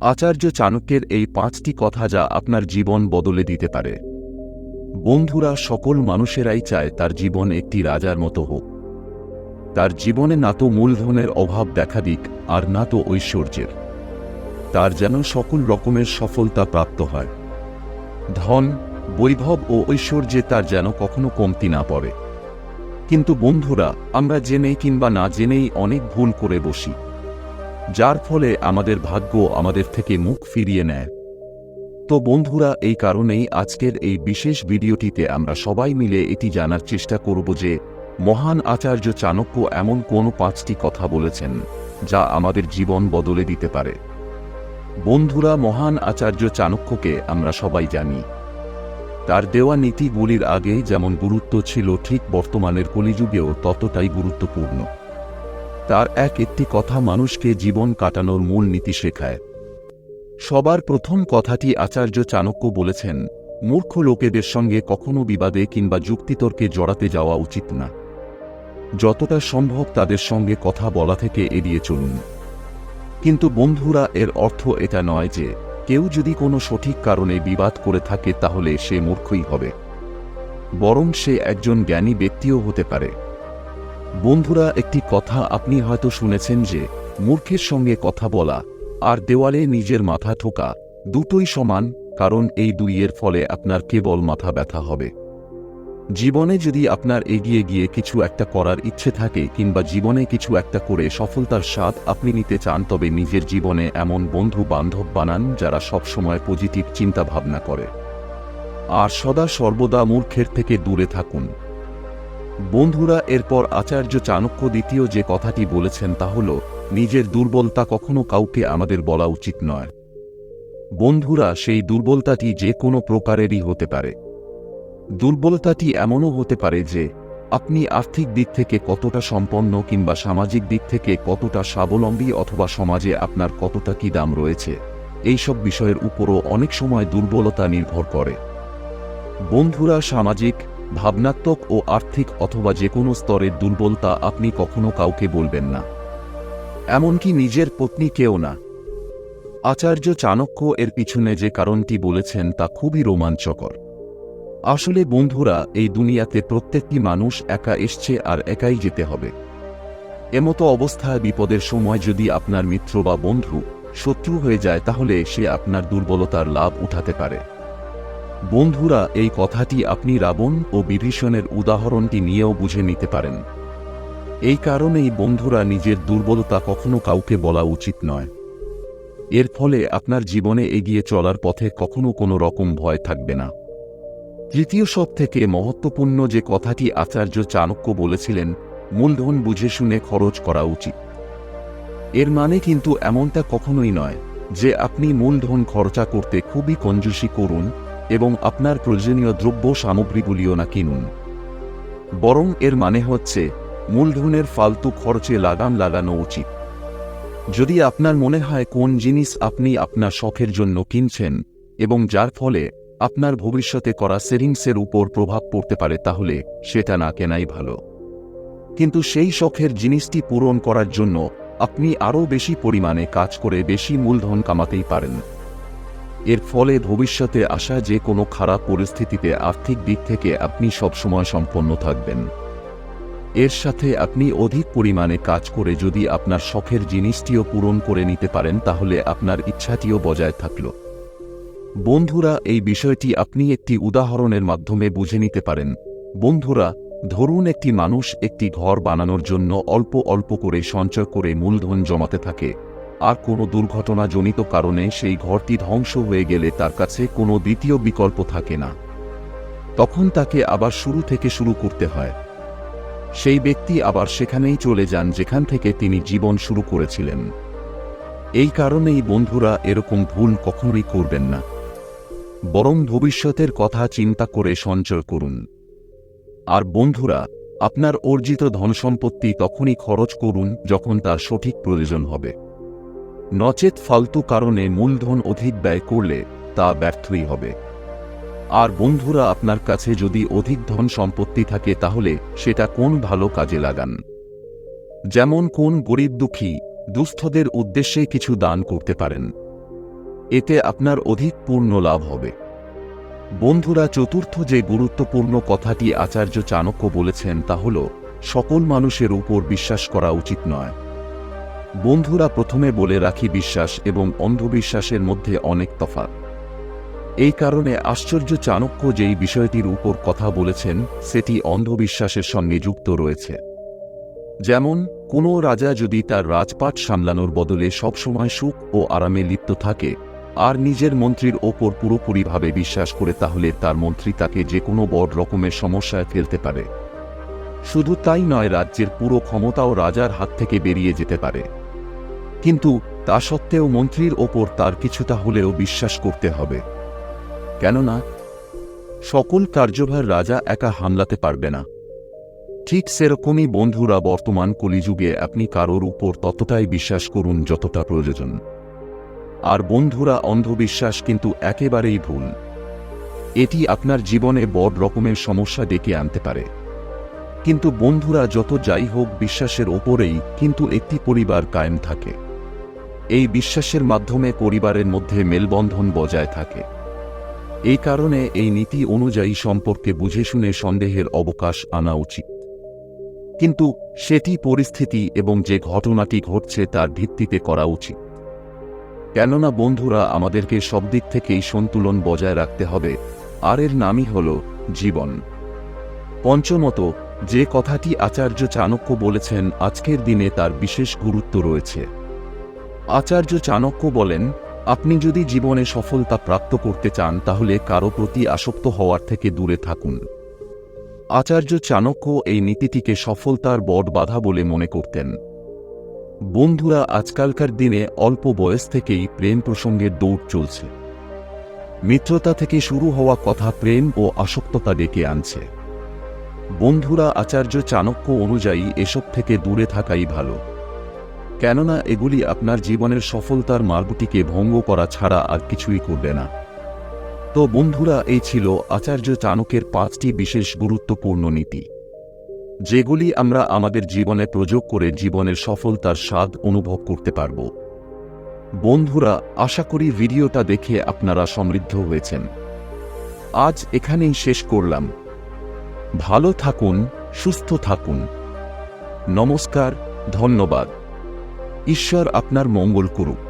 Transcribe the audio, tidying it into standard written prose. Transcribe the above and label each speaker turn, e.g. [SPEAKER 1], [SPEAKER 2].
[SPEAKER 1] আচার্য চাণক্যের এই ৫টি কথা যা আপনার জীবন বদলে দিতে পারে। বন্ধুরা, সকল মানুষেরাই চায় তার জীবন একটি রাজার মতো হোক। তার জীবনে না তো মূলধনের অভাব দেখা দিক, আর না তো ঐশ্বর্যের। তার যেন সকল রকমের সফলতা প্রাপ্ত হয়। ধন, বৈভব ও ঐশ্বর্যে তার যেন কখনো কমতি না পড়ে। কিন্তু বন্ধুরা, আমরা জেনে কিংবা না জেনেই অনেক ভুল করে বসি, যার ফলে আমাদের ভাগ্য আমাদের থেকে মুখ ফিরিয়ে নেয়। তো বন্ধুরা, এই কারণেই আজকের এই বিশেষ ভিডিওটিতে আমরা সবাই মিলে এটি জানার চেষ্টা করব যে মহান আচার্য চাণক্য এমন কোন ৫টি কথা বলেছেন যা আমাদের জীবন বদলে দিতে পারে। বন্ধুরা, মহান আচার্য চাণক্যকে আমরা সবাই জানি। তার দেওয়া নীতিগুলির আগে যেমন গুরুত্ব ছিল, ঠিক বর্তমানের কলিযুগেও ততটাই গুরুত্বপূর্ণ। তার একটি কথা মানুষকে জীবন কাটানোর মূল নীতি শেখায়। সবার প্রথম কথাটি আচার্য চাণক্য বলেছেন, মূর্খ লোকেদের সঙ্গে কখনো বিবাদে কিংবা যুক্তিতর্কে জড়াতে যাওয়া উচিত না। যতটা সম্ভব তাদের সঙ্গে কথা বলা থেকে এড়িয়ে চলুন। কিন্তু বন্ধুরা, এর অর্থ এটা নয় যে কেউ যদি কোনো সঠিক কারণে বিবাদ করে থাকে তাহলে সে মূর্খই হবে, বরং সে একজন জ্ঞানী ব্যক্তিও হতে পারে। বন্ধুরা, একটি কথা আপনি হয়তো শুনেছেন যে মূর্খের সঙ্গে কথা বলা আর দেওয়ালে নিজের মাথা ঠোকা দুটোই সমান, কারণ এই দুইয়ের ফলে আপনার কেবল মাথা ব্যথা হবে। জীবনে যদি আপনার এগিয়ে গিয়ে কিছু একটা করার ইচ্ছে থাকে কিংবা জীবনে কিছু একটা করে সফলতার স্বাদ আপনি নিতে চান, তবে নিজের জীবনে এমন বন্ধু বান্ধব বানান যারা সবসময় পজিটিভ চিন্তা ভাবনা করে, আর সদা সর্বদা মূর্খের থেকে দূরে থাকুন। বন্ধুরা, এরপর আচার্য চাণক্য দ্বিতীয় যে কথাটি বলেছেন তা হল, নিজের দুর্বলতা কখনো কাউকে আমাদের বলা উচিত নয়। বন্ধুরা, সেই দুর্বলতাটি যে কোনো প্রকারেরই হতে পারে। দুর্বলতাটি এমনও হতে পারে যে আপনি আর্থিক দিক থেকে কতটা সম্পন্ন কিংবা সামাজিক দিক থেকে কতটা স্বাবলম্বী, অথবা সমাজে আপনার কতটা কি দাম রয়েছে, এইসব বিষয়ের উপরও অনেক সময় দুর্বলতা নির্ভর করে। বন্ধুরা, সামাজিক, ভাবনাত্মক ও আর্থিক অথবা যে কোনো স্তরের দুর্বলতা আপনি কখনো কাউকে বলবেন না, এমনকি নিজের পত্নীকেও না। আচার্য চাণক্য এর পিছনে যে কারণটি বলেছেন তা খুবই রোমাঞ্চকর। আসলে বন্ধুরা, এই দুনিয়াতে প্রত্যেকটি মানুষ একা এসছে আর একাই যেতে হবে। এমতো অবস্থায় বিপদের সময় যদি আপনার মিত্র বা বন্ধু শত্রু হয়ে যায়, তাহলে সে আপনার দুর্বলতার লাভ উঠাতে পারে। বন্ধুরা, এই কথাটি আপনি রাবণ ও বিভীষণের উদাহরণটি নিয়েও বুঝে নিতে পারেন। এই কারণেই বন্ধুরা, নিজের দুর্বলতা কখনো কাউকে বলা উচিত নয়। এর ফলে আপনার জীবনে এগিয়ে চলার পথে কখনো কোনো রকম ভয় থাকবে না। তৃতীয় সবথেকে মহত্বপূর্ণ যে কথাটি আচার্য চাণক্য বলেছিলেন, মূলধন বুঝে শুনে খরচ করা উচিত। এর মানে কিন্তু এমনটা কখনোই নয় যে আপনি মূলধন খরচা করতে খুবই কঞ্জুসি করুন এবং আপনার প্রয়োজনীয় দ্রব্য সামগ্রীগুলিও না কিনুন। বরং এর মানে হচ্ছে মূলধনের ফালতু খরচে লাগাম লাগানো উচিত। যদি আপনার মনে হয় কোন জিনিস আপনি আপনার শখের জন্য কিনছেন এবং যার ফলে আপনার ভবিষ্যতে করা সেভিংসের উপর প্রভাব পড়তে পারে, তাহলে সেটা না কেনাই ভালো। কিন্তু সেই শখের জিনিসটি পূরণ করার জন্য আপনি আরও বেশি পরিমাণে কাজ করে বেশি মূলধন কামাতেই পারেন। এর ফলে ভবিষ্যতে আসা যে কোনো খারাপ পরিস্থিতিতে আর্থিক দিক থেকে আপনি সবসময় সম্পন্ন থাকবেন। এর সাথে আপনি অধিক পরিমাণে কাজ করে যদি আপনার শখের জিনিসটিও পূরণ করে নিতে পারেন, তাহলে আপনার ইচ্ছাটিও বজায় থাকল। বন্ধুরা, এই বিষয়টি আপনি একটি উদাহরণের মাধ্যমে বুঝে নিতে পারেন। বন্ধুরা, ধরুন একটি মানুষ একটি ঘর বানানোর জন্য অল্প অল্প করে সঞ্চয় করে মূলধন জমাতে থাকে, আর কোনো দুর্ঘটনাজনিত কারণে সেই ঘরটি ধ্বংস হয়ে গেলে তার কাছে কোনো দ্বিতীয় বিকল্প থাকে না। তখন তাকে আবার শুরু থেকে শুরু করতে হয়। সেই ব্যক্তি আবার সেখানেই চলে যান যেখান থেকে তিনি জীবন শুরু করেছিলেন। এই কারণেই বন্ধুরা, এরকম ভুল কখনোই করবেন না, বরং ভবিষ্যতের কথা চিন্তা করে সঞ্চয় করুন। আর বন্ধুরা, আপনার অর্জিত ধনসম্পত্তি তখনই খরচ করুন যখন তার সঠিক প্রয়োজন হবে। নচেত ফালতু কারণে মূলধন অধিক ব্যয় করলে তা ব্যর্থই হবে। আর বন্ধুরা, আপনার কাছে যদি অধিক ধন সম্পত্তি থাকে তাহলে সেটা কোন ভালো কাজে লাগান। যেমন কোন গরিব দুঃখী দুস্থদের উদ্দেশ্যে কিছু দান করতে পারেন। এতে আপনার অধিক পূর্ণ লাভ হবে। বন্ধুরা, চতুর্থ যে গুরুত্বপূর্ণ কথাটি আচার্য চাণক্য বলেছেন তা হল, সকল মানুষের উপর বিশ্বাস করা উচিত নয়। বন্ধুরা, প্রথমে বলে রাখি, বিশ্বাস এবং অন্ধবিশ্বাসের মধ্যে অনেক তফাৎ। এই কারণে আশ্চর্য চাণক্য যেই বিষয়টির উপর কথা বলেছেন সেটি অন্ধবিশ্বাসের সঙ্গে যুক্ত রয়েছে। যেমন, কোনো রাজা যদি তার রাজপাট সামলানোর বদলে সবসময় সুখ ও আরামে লিপ্ত থাকে আর নিজের মন্ত্রীর ওপর পুরোপুরিভাবে বিশ্বাস করে, তাহলে তার মন্ত্রী তাকে যে কোনো বড় রকমের সমস্যায় ফেলতে পারে। শুধু তাই নয়, রাজ্যের পুরো ক্ষমতাও রাজার হাত থেকে বেরিয়ে যেতে পারে। কিন্তু তা সত্ত্বেও মন্ত্রীর ওপর তার কিছুটা হলেও বিশ্বাস করতে হবে, কেননা সকল কার্যভার রাজা একা সামলাতে পারবে না। ঠিক সেরকমই বন্ধুরা, বর্তমান কলিযুগে আপনি কারোর উপর ততটাই বিশ্বাস করুন যতটা প্রয়োজন। আর বন্ধুরা, অন্ধবিশ্বাস কিন্তু একেবারেই ভুল। এটি আপনার জীবনে বড় রকমের সমস্যা ডেকে আনতে পারে। কিন্তু বন্ধুরা, যত যাই হোক, বিশ্বাসের ওপরেই কিন্তু একটি পরিবার কায়েম থাকে। এই বিশ্বাসের মাধ্যমে পরিবারের মধ্যে মেলবন্ধন বজায় থাকে। এই কারণে এই নীতি অনুযায়ী সম্পর্কে বুঝে শুনে সন্দেহের অবকাশ আনা উচিত। কিন্তু সেটি পরিস্থিতি এবং যে ঘটনাটি ঘটছে তার ভিত্তিতে করা উচিত। কেননা বন্ধুরা, আমাদেরকে সব দিক থেকেই সন্তুলন বজায় রাখতে হবে, আর এর নামই হল জীবন। পঞ্চমত, যে কথাটি আচার্য চাণক্য বলেছেন আজকের দিনে তার বিশেষ গুরুত্ব রয়েছে। আচার্য চাণক্য বলেন, আপনি যদি জীবনে সফলতা প্রাপ্ত করতে চান তাহলে কারো প্রতি আসক্ত হওয়ার থেকে দূরে থাকুন। আচার্য চাণক্য এই নীতিটিকে সফলতার বড় বাধা বলে মনে করতেন। বন্ধুরা, আজকালকার দিনে অল্প বয়স থেকেই প্রেম প্রসঙ্গের দৌড় চলছে। মিত্রতা থেকে শুরু হওয়া কথা প্রেম ও আসক্ততা ডেকে আনছে। বন্ধুরা, আচার্য চাণক্য অনুযায়ী এসব থেকে দূরে থাকাই ভালো, কেননা এগুলি আপনার জীবনের সফলতার মার্গটিকে ভঙ্গ করা ছাড়া আর কিছুই করবে না। তো বন্ধুরা, এই ছিল আচার্য চাণক্যের 5টি বিশেষ গুরুত্বপূর্ণ নীতি, যেগুলি আমরা আমাদের জীবনে প্রয়োগ করে জীবনের সফলতার স্বাদ অনুভব করতে পারব। বন্ধুরা, আশা করি ভিডিওটা দেখে আপনারা সমৃদ্ধ হয়েছেন। আজ এখানেই শেষ করলাম। ভালো থাকুন, সুস্থ থাকুন। নমস্কার, ধন্যবাদ। ঈশ্বর আপনার মঙ্গল করুক।